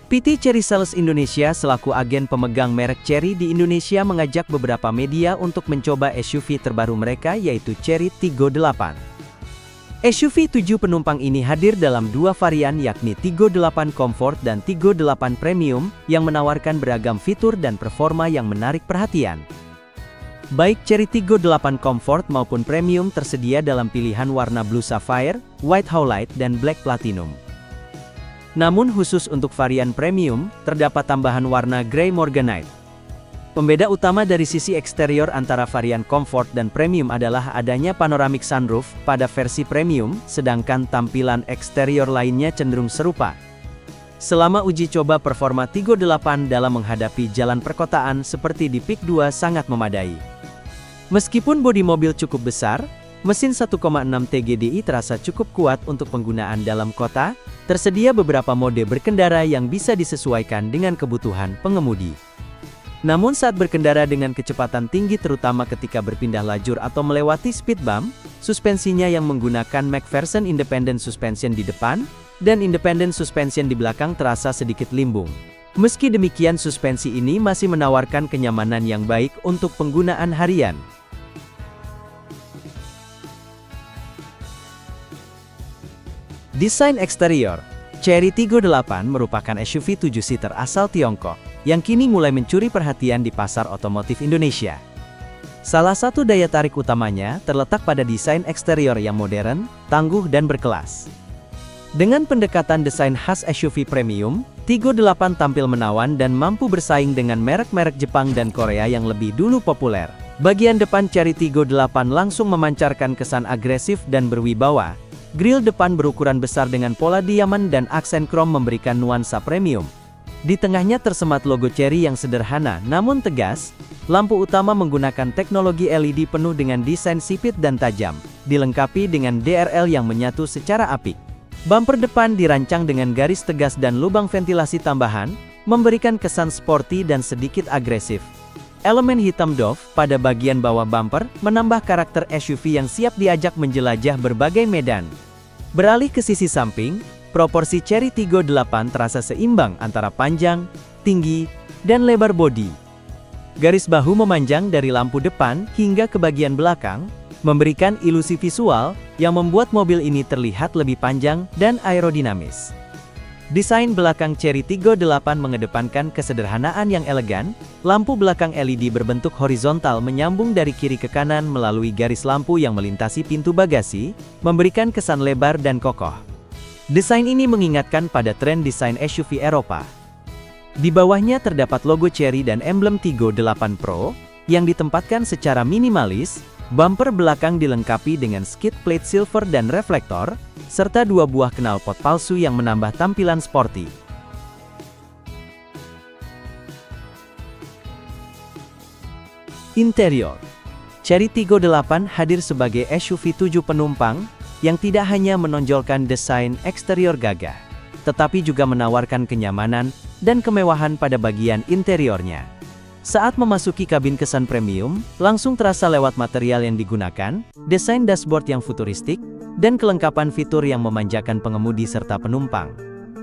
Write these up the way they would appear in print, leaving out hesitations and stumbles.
PT Chery Sales Indonesia selaku agen pemegang merek Chery di Indonesia mengajak beberapa media untuk mencoba SUV terbaru mereka yaitu Chery Tiggo 8. SUV 7 penumpang ini hadir dalam dua varian yakni Tiggo 8 Comfort dan Tiggo 8 Premium yang menawarkan beragam fitur dan performa yang menarik perhatian. Baik Chery Tiggo 8 Comfort maupun Premium tersedia dalam pilihan warna Blue Sapphire, White Howlite, dan Black Platinum. Namun khusus untuk varian Premium, terdapat tambahan warna Grey Morganite. Pembeda utama dari sisi eksterior antara varian Comfort dan Premium adalah adanya panoramic sunroof pada versi Premium, sedangkan tampilan eksterior lainnya cenderung serupa. Selama uji coba performa Tiggo 8 dalam menghadapi jalan perkotaan seperti di Peak 2 sangat memadai. Meskipun bodi mobil cukup besar, mesin 1,6 TGDI terasa cukup kuat untuk penggunaan dalam kota. Tersedia beberapa mode berkendara yang bisa disesuaikan dengan kebutuhan pengemudi. Namun saat berkendara dengan kecepatan tinggi terutama ketika berpindah lajur atau melewati speed bump, suspensinya yang menggunakan McPherson Independent Suspension di depan, dan Independent Suspension di belakang terasa sedikit limbung. Meski demikian suspensi ini masih menawarkan kenyamanan yang baik untuk penggunaan harian. Desain eksterior, Chery Tiggo 8 merupakan SUV 7-seater asal Tiongkok, yang kini mulai mencuri perhatian di pasar otomotif Indonesia. Salah satu daya tarik utamanya terletak pada desain eksterior yang modern, tangguh dan berkelas. Dengan pendekatan desain khas SUV premium, Tiggo 8 tampil menawan dan mampu bersaing dengan merek-merek Jepang dan Korea yang lebih dulu populer. Bagian depan Chery Tiggo 8 langsung memancarkan kesan agresif dan berwibawa. Grill depan berukuran besar dengan pola diamond dan aksen krom memberikan nuansa premium. Di tengahnya tersemat logo Chery yang sederhana namun tegas. Lampu utama menggunakan teknologi LED penuh dengan desain sipit dan tajam, dilengkapi dengan DRL yang menyatu secara apik. Bumper depan dirancang dengan garis tegas dan lubang ventilasi tambahan, memberikan kesan sporty dan sedikit agresif. Elemen hitam doff pada bagian bawah bumper menambah karakter SUV yang siap diajak menjelajah berbagai medan. Beralih ke sisi samping, proporsi Chery Tiggo 8 terasa seimbang antara panjang, tinggi, dan lebar bodi. Garis bahu memanjang dari lampu depan hingga ke bagian belakang, memberikan ilusi visual yang membuat mobil ini terlihat lebih panjang dan aerodinamis. Desain belakang Chery Tiggo 8 mengedepankan kesederhanaan yang elegan. Lampu belakang LED berbentuk horizontal menyambung dari kiri ke kanan melalui garis lampu yang melintasi pintu bagasi, memberikan kesan lebar dan kokoh. Desain ini mengingatkan pada tren desain SUV Eropa. Di bawahnya terdapat logo Chery dan emblem Tiggo 8 Pro, yang ditempatkan secara minimalis. Bumper belakang dilengkapi dengan skid plate silver dan reflektor, serta dua buah knalpot palsu yang menambah tampilan sporty. Interior, Chery Tiggo 8 hadir sebagai SUV 7 penumpang, yang tidak hanya menonjolkan desain eksterior gagah, tetapi juga menawarkan kenyamanan dan kemewahan pada bagian interiornya. Saat memasuki kabin kesan premium, langsung terasa lewat material yang digunakan, desain dashboard yang futuristik, dan kelengkapan fitur yang memanjakan pengemudi serta penumpang.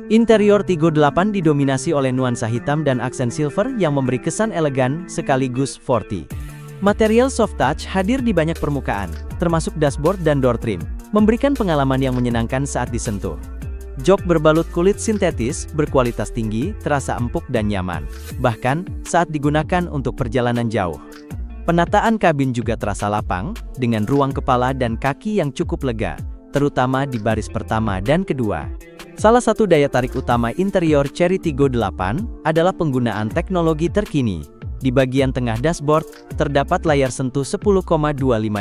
Interior Tiggo 8 didominasi oleh nuansa hitam dan aksen silver yang memberi kesan elegan sekaligus sporty. Material soft touch hadir di banyak permukaan, termasuk dashboard dan door trim, memberikan pengalaman yang menyenangkan saat disentuh. Jok berbalut kulit sintetis, berkualitas tinggi, terasa empuk dan nyaman, bahkan saat digunakan untuk perjalanan jauh. Penataan kabin juga terasa lapang, dengan ruang kepala dan kaki yang cukup lega, terutama di baris pertama dan kedua. Salah satu daya tarik utama interior Chery Tiggo 8 adalah penggunaan teknologi terkini. Di bagian tengah dashboard, terdapat layar sentuh 10,25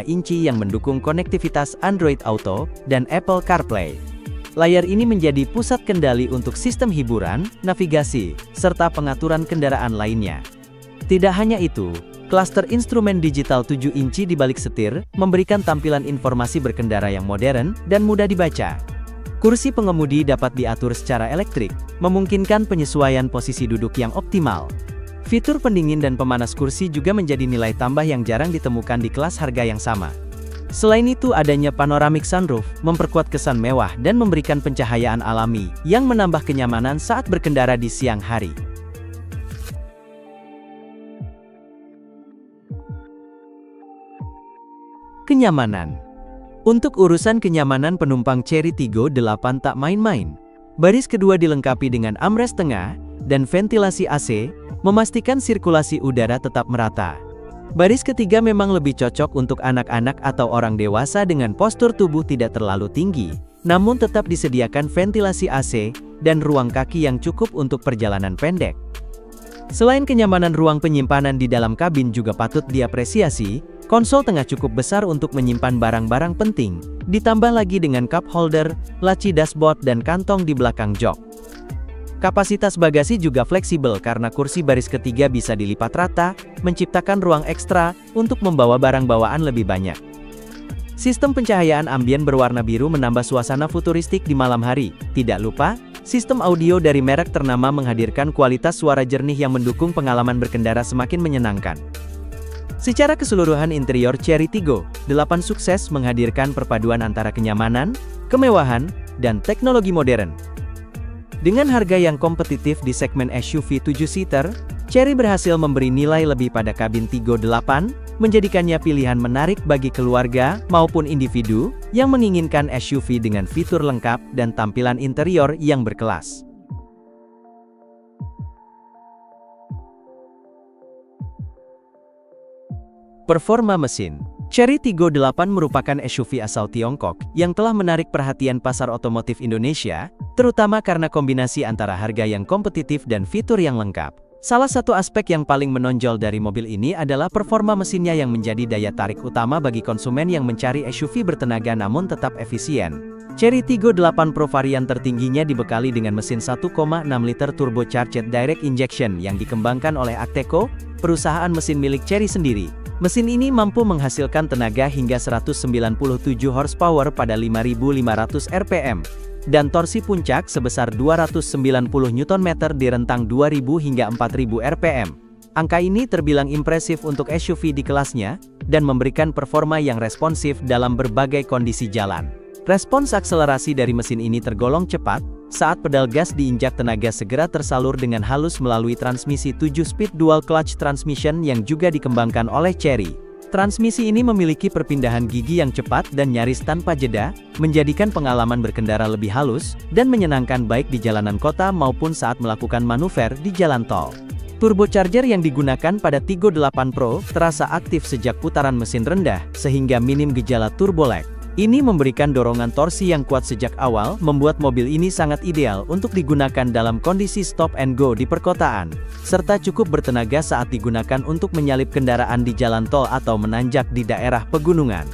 inci yang mendukung konektivitas Android Auto dan Apple CarPlay. Layar ini menjadi pusat kendali untuk sistem hiburan, navigasi, serta pengaturan kendaraan lainnya. Tidak hanya itu, klaster instrumen digital 7 inci di balik setir, memberikan tampilan informasi berkendara yang modern dan mudah dibaca. Kursi pengemudi dapat diatur secara elektrik, memungkinkan penyesuaian posisi duduk yang optimal. Fitur pendingin dan pemanas kursi juga menjadi nilai tambah yang jarang ditemukan di kelas harga yang sama. Selain itu, adanya panoramic sunroof memperkuat kesan mewah dan memberikan pencahayaan alami yang menambah kenyamanan saat berkendara di siang hari. Kenyamanan. Untuk urusan kenyamanan, penumpang Chery Tiggo 8 tak main-main. Baris kedua dilengkapi dengan armrest tengah dan ventilasi AC, memastikan sirkulasi udara tetap merata. Baris ketiga memang lebih cocok untuk anak-anak atau orang dewasa dengan postur tubuh tidak terlalu tinggi, namun tetap disediakan ventilasi AC dan ruang kaki yang cukup untuk perjalanan pendek. Selain kenyamanan, ruang penyimpanan di dalam kabin juga patut diapresiasi. Konsol tengah cukup besar untuk menyimpan barang-barang penting, ditambah lagi dengan cup holder, laci dashboard dan kantong di belakang jok. Kapasitas bagasi juga fleksibel karena kursi baris ketiga bisa dilipat rata, menciptakan ruang ekstra untuk membawa barang bawaan lebih banyak. Sistem pencahayaan ambien berwarna biru menambah suasana futuristik di malam hari. Tidak lupa, sistem audio dari merek ternama menghadirkan kualitas suara jernih yang mendukung pengalaman berkendara semakin menyenangkan. Secara keseluruhan, interior Chery Tiggo 8 sukses menghadirkan perpaduan antara kenyamanan, kemewahan, dan teknologi modern. Dengan harga yang kompetitif di segmen SUV 7-seater, Chery berhasil memberi nilai lebih pada kabin Tiggo 8, menjadikannya pilihan menarik bagi keluarga maupun individu yang menginginkan SUV dengan fitur lengkap dan tampilan interior yang berkelas. Performa mesin. Chery Tiggo 8 merupakan SUV asal Tiongkok yang telah menarik perhatian pasar otomotif Indonesia, terutama karena kombinasi antara harga yang kompetitif dan fitur yang lengkap. Salah satu aspek yang paling menonjol dari mobil ini adalah performa mesinnya yang menjadi daya tarik utama bagi konsumen yang mencari SUV bertenaga namun tetap efisien. Chery Tiggo 8 Pro varian tertingginya dibekali dengan mesin 1,6 liter turbocharged direct injection yang dikembangkan oleh Acteco, perusahaan mesin milik Chery sendiri. Mesin ini mampu menghasilkan tenaga hingga 197 horsepower pada 5.500 rpm, dan torsi puncak sebesar 290 Nm di rentang 2.000 hingga 4.000 rpm. Angka ini terbilang impresif untuk SUV di kelasnya, dan memberikan performa yang responsif dalam berbagai kondisi jalan. Respons akselerasi dari mesin ini tergolong cepat, saat pedal gas diinjak tenaga segera tersalur dengan halus melalui transmisi 7-speed dual clutch transmission yang juga dikembangkan oleh Chery. Transmisi ini memiliki perpindahan gigi yang cepat dan nyaris tanpa jeda, menjadikan pengalaman berkendara lebih halus dan menyenangkan baik di jalanan kota maupun saat melakukan manuver di jalan tol. Turbocharger yang digunakan pada Tiggo 8 Pro terasa aktif sejak putaran mesin rendah, sehingga minim gejala turbo lag. Ini memberikan dorongan torsi yang kuat sejak awal, membuat mobil ini sangat ideal untuk digunakan dalam kondisi stop and go di perkotaan, serta cukup bertenaga saat digunakan untuk menyalip kendaraan di jalan tol atau menanjak di daerah pegunungan.